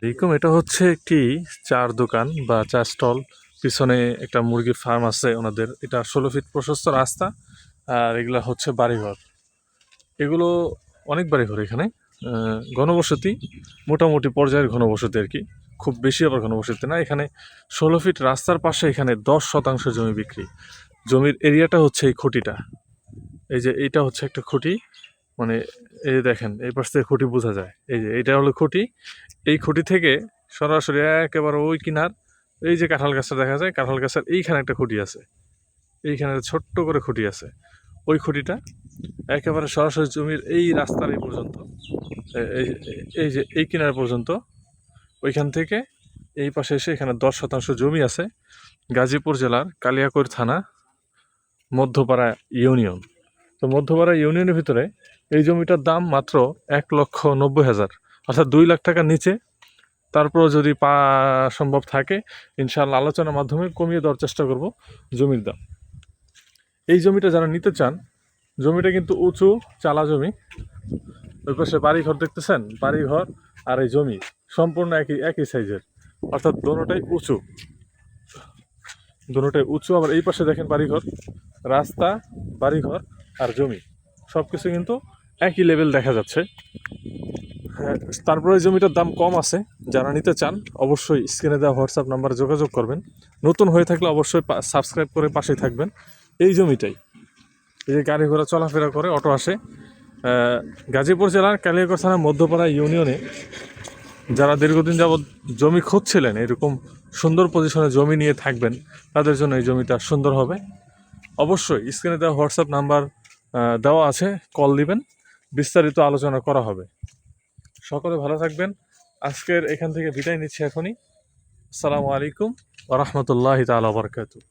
এরকম এটা হচ্ছে একটি চার দোকান বা চা স্টল। পিছনে একটা মুরগির ফার্ম আছে ওনাদের। এটা 16 ফিট প্রশস্ত রাস্তা। আর এগুলা হচ্ছে বাড়িঘর। এগুলো অনেক বাড়িঘর এখানে। ঘনবসতি মোটামুটি পর্যায়ের ঘনবসতি আর কি। খুব বেশি আবার ঘনবসতি না এখানে। 16 ফিট রাস্তার পাশে এখানে 10 শতাংশ জমি বিক্রি। জমির এরিয়াটা হচ্ছে এই খুঁটিটা। এই যে এইটা হচ্ছে একটা খুঁটি। মানে এই যে দেখেন এই পাশ থেকে খুঁটি বোঝা যায়। এই যে এইটা হলো খুঁটি। এই খুঁটি থেকে সরাসরি একেবারে ওই কিনার এই যে কাঁঠাল গাছটা দেখা যায়, কাঁঠাল গাছের এইখানে একটা খুঁটি আছে। এইখানে ছোট্ট করে খুঁটি আছে। ওই খুঁটিটা একেবারে সরাসরি জমির এই রাস্তার এই পর্যন্ত, এই এই যে এই কিনার পর্যন্ত। ওইখান থেকে এই পাশে এসে এখানে 10 শতাংশ জমি আছে। গাজীপুর জেলার কালিয়াকৈর থানা, মধ্যপাড়া ইউনিয়ন। তো মধ্যপাড়া ইউনিয়নের ভিতরে এই জমিটার দাম মাত্র 1,90,000, অর্থাৎ 2 লাখ টাকার নিচে। তারপরও যদি সম্ভব থাকে ইনশাআল্লাহ আলোচনার মাধ্যমে কমিয়ে দেওয়ার চেষ্টা করব জমির দাম। এই জমিটা যারা নিতে চান, জমিটা কিন্তু উঁচু চালা জমি। ওই পাশে বাড়িঘর দেখতেছেন, বাড়িঘর আর এই জমি সম্পূর্ণ একই একই সাইজের, অর্থাৎ দোনোটাই উঁচু। দোনোটাই উঁচু। আবার এই পাশে দেখেন বাড়িঘর, রাস্তা, বাড়িঘর আর জমি সব কিছু কিন্তু একই লেভেল দেখা যাচ্ছে। হ্যাঁ, তারপরে জমিটার দাম কম আছে। যারা নিতে চান অবশ্যই স্ক্রিনে দেওয়া হোয়াটসঅ্যাপ নাম্বারে যোগাযোগ করবেন। নতুন হয়ে থাকলে অবশ্যই সাবস্ক্রাইব করে পাশেই থাকবেন। এই জমিটাই, এই যে গাড়ি ঘোড়া চলাফেরা করে, অটো আসে। গাজীপুর জেলার কালিয়াকৈর থানার মধ্যপাড়া ইউনিয়নে যারা দীর্ঘদিন যাবৎ জমি খুঁজছিলেন, এরকম সুন্দর পজিশনে জমি নিয়ে থাকবেন, তাদের জন্য এই জমিটা সুন্দর হবে। অবশ্যই স্ক্রিনে দেওয়া হোয়াটসঅ্যাপ নাম্বার দেওয়া আছে, কল দিবেন, বিস্তারিত আলোচনা করা হবে। সকলে ভালো থাকবেন। আজকের এখান থেকে বিদায় নিচ্ছি এখনই। আসসালামু আলাইকুম ওয়া রাহমাতুল্লাহি তাআলা ওয়া বারাকাতুহু।